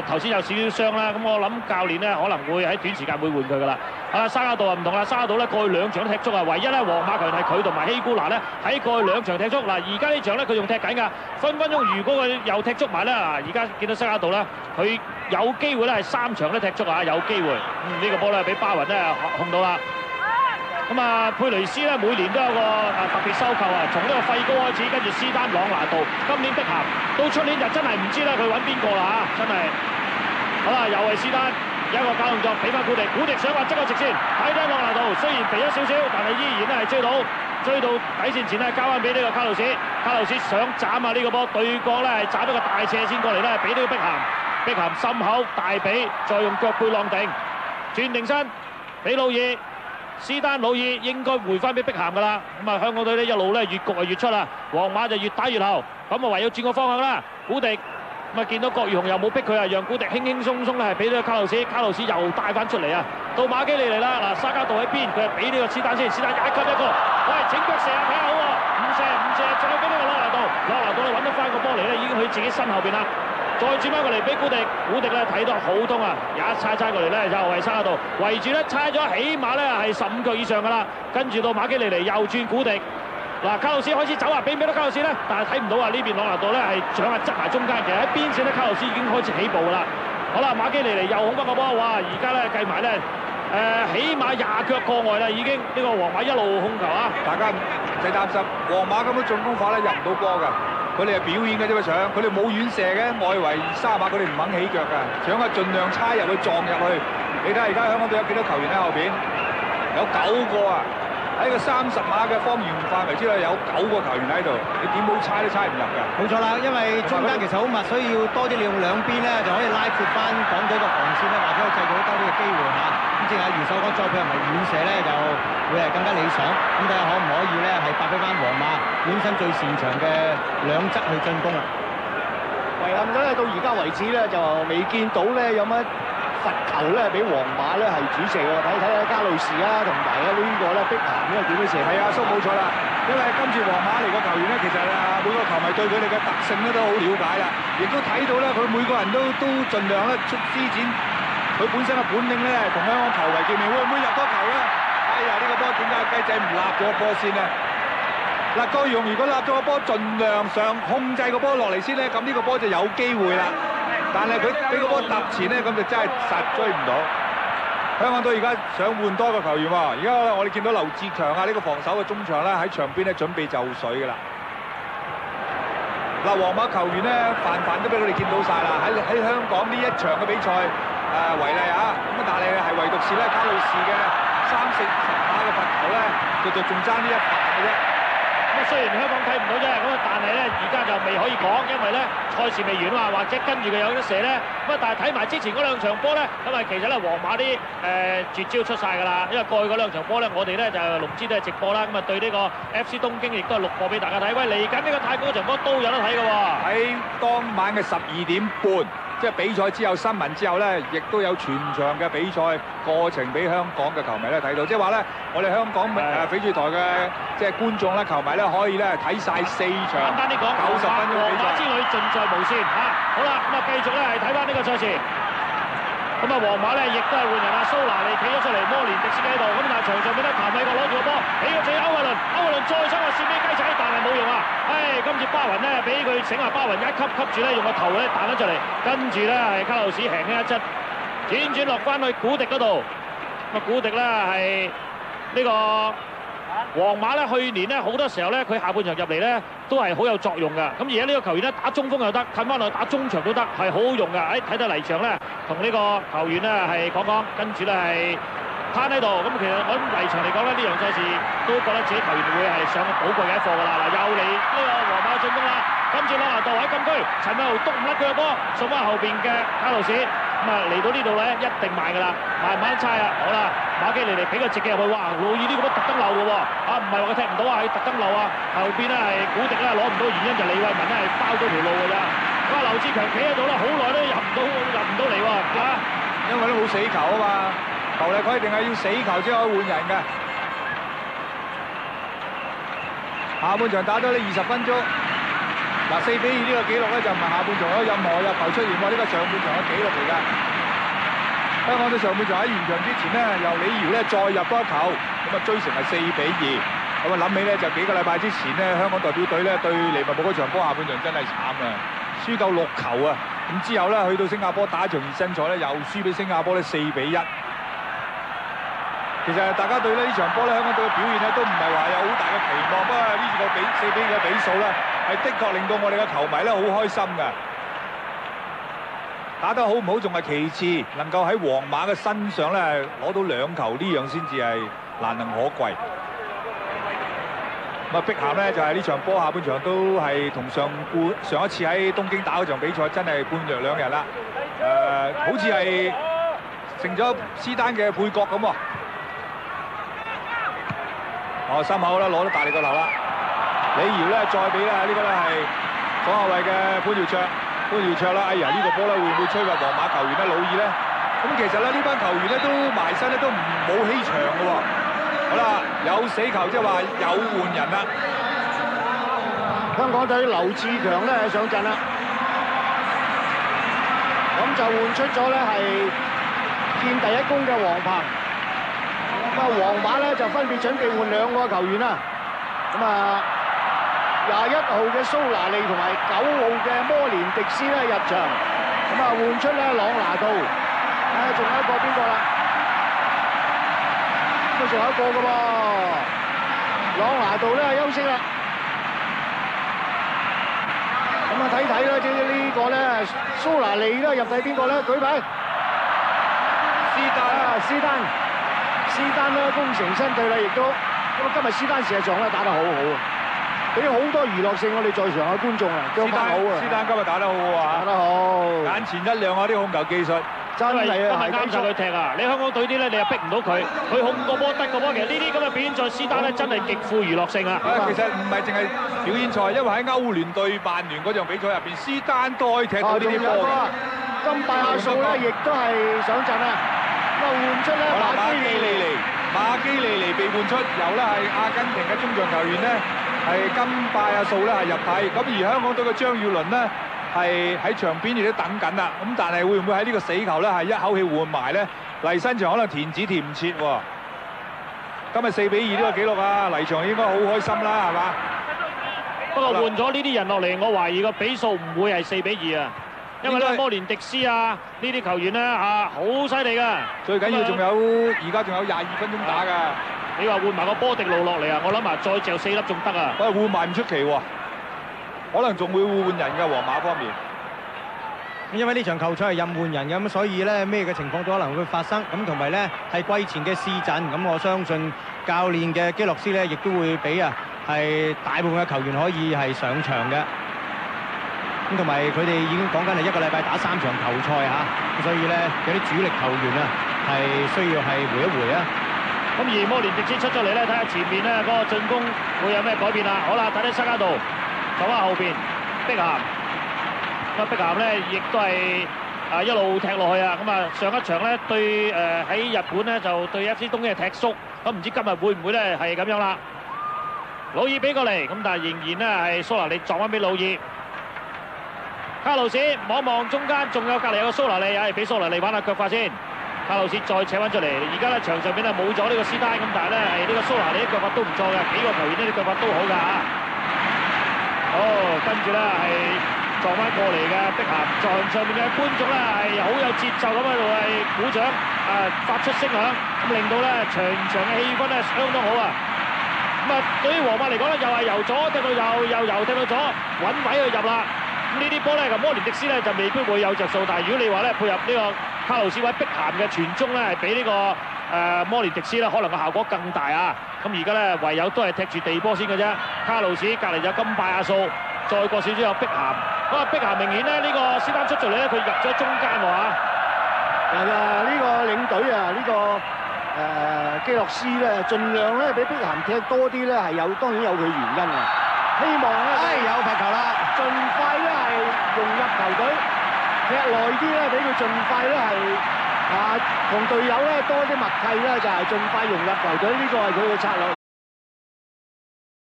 頭先有少少傷啦，咁我諗教練咧可能會喺短時間會換佢噶啦。沙加道啊唔同啦，沙加道咧過去兩場都踢足啊，唯一咧皇馬球員係佢同埋希姑拿咧喺過去兩場踢足。嗱而家呢場咧佢仲踢緊㗎，分分鐘如果佢又踢足埋咧，嗱而家見到沙加道啦，佢有機會咧係3場都踢足啊，有機會。呢個波咧俾巴雲咧控到啦。咁啊，佩雷斯咧每年都有個特別收購啊，從呢個費高開始，跟住斯丹、朗拿度，今年碧咸，到出年就真係唔知咧佢揾邊個啦嚇，真係。好啦，又係斯丹有一個假動作，俾翻古迪，古迪想話側個直線，睇睇朗拿度，雖然肥咗少少，但係依然咧係追到底線前咧，交翻俾呢個卡路士，卡路士想斬啊呢個波，對角咧係斬咗個大斜線過嚟咧，俾呢個碧咸，碧咸心口大髀，再用腳背浪定，轉定身，俾魯爾。斯丹魯爾應該回翻俾碧咸㗎啦，咁啊香港隊咧一路咧越焗越出啦，皇馬就越打越後，咁啊唯有轉個方向啦。古迪咁啊見到郭裕雄又冇逼佢啊，讓古迪輕輕鬆鬆咧係俾咗卡路士，卡路士又帶翻出嚟啊，到馬基里嚟啦，嗱沙加道喺邊，佢係俾呢個斯丹先，斯丹一級一個，喂整腳射睇下好喎，唔射，再俾呢個朗拿度，朗拿度咧揾得翻個波嚟咧，已經去自己身後邊啦。再轉翻過嚟俾古迪，古迪咧睇到好通啊！一猜過嚟咧就係沙加道，圍住咧猜咗起碼咧係15腳以上㗎啦。跟住到馬基尼嚟又轉古迪，嗱卡路士開始走啊，俾唔俾到卡路士咧？但係睇唔到啊！呢邊朗拿度咧係搶啊執埋中間，其實喺邊線咧卡路士已經開始起步㗎啦。好啦，馬基尼嚟又控翻個波，哇！而家咧計埋咧起碼20腳過外啦，已經呢個皇馬一路控球啊！大家唔使擔心，皇馬咁樣進攻法咧入唔到波㗎。佢哋係表演嘅啫嘛，想佢哋冇遠射嘅，外圍沙馬佢哋唔肯起腳㗎，想係盡量猜入去撞入去。你睇下而家香港隊有幾多球員喺後邊？有9個啊！喺個30碼嘅方圓範圍之內有9個球員喺度，你點好猜都猜唔入㗎。冇錯啦，因為中間其實好密，所以要多啲利用兩邊咧，就可以拉闊翻港隊個防線咧，或者可以製造多啲嘅機會嚇。咁正係如所講，再配合埋遠射咧，就會係更加理想。咁睇下可唔可以咧，係發揮翻皇馬本身最擅長嘅兩側去進攻啦。遺憾咗咧，到而家為止咧，就未見到咧有乜罰球咧俾皇馬咧係主射喎，睇睇加路士啊，同埋呢個咧碧咸呢個點樣射？係啊，叔冇錯啦，因為今次皇馬嚟個球員咧，其實每個球迷對佢哋嘅特性咧都好了解啦，亦都睇到咧佢每個人都盡量咧出施展佢本身嘅本領咧，同香港球迷見面，會唔會入多球咧？哎呀，呢個波點解雞仔唔立咗個波先咧？嗱，郭裕雄如果立咗個波，盡量上控制個波落嚟先咧，咁呢個波就有機會啦。但係佢俾個波揼前咧，咁就真係實追唔到。香港隊而家想換多個球員喎，而家我哋見到劉志強啊，呢個防守嘅中場咧喺場邊咧準備就緒㗎啦。嗱，皇馬球員咧泛都俾佢哋見到晒啦，喺香港呢一場嘅比賽為例啊，咁但係係唯獨是咧卡路士嘅30碼嘅罰球咧，佢就仲爭呢一碼嘅啫。咁雖然香港睇唔到啫，咁但係咧而家就未可以講，因為咧賽事未完啊，或者跟住佢有得射咧。咁但係睇埋之前嗰兩場波咧，咁啊其實咧皇馬啲絕招出晒㗎啦，因為過去嗰兩場波咧，我哋咧就龍之都係直播啦，咁啊對呢個 FC 東京亦都係錄播俾大家睇。喂，嚟緊呢個泰國嗰場波都有得睇㗎喎，喺當晚嘅12點半。即係比賽之後新聞之後咧，亦都有全場嘅比賽過程俾香港嘅球迷咧睇到，即係話咧，我哋香港翡翠台嘅即係觀眾咧、球迷咧可以咧睇晒4場簡單啲講90分鐘比賽。皇馬之旅盡在無線嚇。好啦，咁啊繼續咧係睇翻呢個賽事。咁啊皇馬咧亦都係換人啊，蘇拿利企咗出嚟，摩連迪斯喺度。咁但係場上邊咧，譚偉國攞住個波，俾個仔歐偉倫再想話扇俾雞仔，但係冇用啊！今次巴雲咧俾佢醒下，巴雲一吸住咧，用個頭咧彈咗出嚟，跟住咧係卡路士輕輕一側，轉落翻去古迪嗰度。咁啊古迪咧係呢個皇馬咧，去年咧好多時候咧，佢下半場入嚟咧都係好有作用㗎。咁而家呢個球員咧打中鋒又得，褪翻落去打中場都得，係好好用㗎。睇到黎翔咧同呢個球員咧係講，跟住咧係攤喺度。咁其實我諗黎翔嚟講咧，呢樣賽事都覺得自己球員會係上寶貴嘅一課㗎啦。嗱，又嚟呢個皇馬進攻啦，跟住朗拿度喺禁區，陳偉豪篤唔甩佢個波，送翻後邊嘅卡路士。咁啊嚟到呢度咧一定慢㗎啦，慢慢猜啊。好啦，馬基尼嚟俾個直嘅入去，哇！魯爾呢個波特登漏嘅喎，唔係話佢踢唔到啊，係特登漏啊。後邊咧係古迪咧攞唔到，原因就李慧文咧係包咗條路㗎咋。哇！劉志強企喺度啦，好耐都入唔到嚟喎，因為都冇死球啊嘛，球例規定係要死球先可以換人嘅。下半場打咗呢20分鐘，嗱，4比2呢個紀錄咧就唔係下半場有任何入球出現喎，呢個上半場嘅紀錄嚟㗎。香港隊上半場喺完場之前咧，由李瑤咧再入多一球，咁啊追成係4比2。咁啊諗起咧就幾個禮拜之前咧，香港代表隊咧對利物浦嗰場波下半場真係慘啊，輸夠6球啊！咁之後咧去到新加坡打一場熱身賽咧，又輸俾新加坡咧4比1。其實大家對呢場波咧，香港隊嘅表現咧都唔係話有好大嘅期望，不過呢個4比2嘅比數咧，係的確令到我哋嘅球迷咧好開心㗎。打得好唔好仲係其次，能夠喺皇馬嘅身上咧攞到2球，呢樣先至係難能可貴。咁啊，碧咸咧就係呢場波下半場都係同上一次喺東京打嗰場比賽真係判若兩日啦。好似係成咗斯丹嘅配角咁喎。心口啦，攞得大力個頭啦。李瑤咧再俾啦，呢個咧係左後衞嘅潘耀卓啦。哎呀，呢個波咧會唔會吹入皇馬球員咧老二咧？咁其實咧呢班球員咧都埋身咧都冇欺場嘅喎。好啦，有死球即係話有換人啦。香港隊劉志強咧上陣啦，咁就換出咗咧係見第一功嘅黃鵬。咁啊，皇馬咧就分別準備換2個球員啦。咁啊，21號嘅蘇拿利同埋9號嘅摩連迪斯咧入場。咁啊，換出咧朗拿度。仲有一個邊個啦？咁仲有一個嘅喎，朗拿度咧休息啦。咁啊，睇睇啦，即係呢個咧蘇拿利咧入替邊個咧？舉牌。斯丹咧功成身退啦，亦都咁今日斯丹事實上咧打得好好啊，俾好多娛樂性我哋在場嘅觀眾啊，姜柏好啊！斯丹今日打得好好啊！打得好，眼前一亮啊！啲控球技術真係今日啱晒佢踢啊！你香港隊啲咧，你又逼唔到佢，佢控個波得個波。其實呢啲咁嘅表演賽，斯丹咧真係極富娛樂性啊！其實唔係淨係表演賽，因為喺歐聯對曼聯嗰場比賽入邊，斯丹都可以踢到呢啲波嘅。金拜亞素咧，亦都係上陣啊！咁啊換出咧馬基利尼被換出，由咧係阿根廷嘅中場球員咧係金拜亞素咧係入替，咁而香港隊嘅張耀倫咧係喺場邊亦都等緊啦。咁但係會唔會喺呢個死球咧係一口氣換埋咧？黎新祥可能填紙填唔切喎。今日4比2呢個紀錄啊，黎翔應該好開心啦，係嘛？不過換咗呢啲人落嚟，我懷疑個比數唔會係4比2啊。因為咧摩連迪斯啊呢啲球員咧好犀利㗎，最緊要仲有而家仲有22分鐘打㗎。你話換埋個波迪路落嚟啊，我諗埋再嚼4粒仲得啊。喂，換埋唔出奇喎，可能仲會換人㗎皇馬方面。因為呢場球賽係任換人嘅，咁所以咧咩嘅情況都可能會發生。咁同埋咧係季前嘅試陣，咁我相信教練嘅基洛斯咧亦都會俾係大部分嘅球員可以係上場嘅。咁同埋佢哋已經講緊係1個禮拜打3場球賽嚇，咁所以咧有啲主力球員係需要係回一回啊。咁而摩連迪斯出咗嚟咧，睇下前面咧嗰個進攻會有咩改變啦。好啦，睇睇西加度，走翻後邊，碧咸。咁碧咸咧亦都係一路踢落去啊。咁啊上一場咧對喺日本咧就對 FC 東京係踢縮，咁唔知今日會唔會咧係咁樣啦？魯爾俾過嚟，咁但係仍然咧係蘇拿利撞翻俾魯爾。卡路士望望中間，仲有隔離有個蘇拿利，俾蘇拿利玩下腳法先。卡路士再扯翻出嚟，而家咧場上邊咧冇咗呢個斯丹，咁但係咧係呢個蘇拿利啲腳法都唔錯嘅，幾個球員呢啲腳法都好㗎嚇。好，跟住咧係撞翻過嚟嘅碧咸，場上面嘅觀眾咧係好有節奏咁喺度係鼓掌，發出聲響，咁令到咧場嘅氣氛咧相當好啊。咁對於皇馬嚟講咧，又係由左踢到右，又由踢到左，揾位去入啦。咁呢啲波咧，摩連迪斯咧就未必會有着數，但係如果你話咧配合呢個卡路士或者碧咸嘅傳中咧，係比呢個摩連迪斯咧可能個效果更大啊！咁而家咧唯有都係踢住地波先嘅啫。卡路士隔離有金拜亞素，再過少少有碧咸。咁啊碧咸明顯咧呢個斯丹出咗嚟咧，佢入咗中間喎嚇。呢個領隊呢個基洛斯咧，盡量咧俾碧咸踢多啲咧，當然有佢原因啊。希望咧有罰球啦，盡快咧係融入球隊，踢耐啲咧，俾佢盡快咧係同隊友咧多啲默契咧，就係盡快融入球隊，呢個係佢嘅策略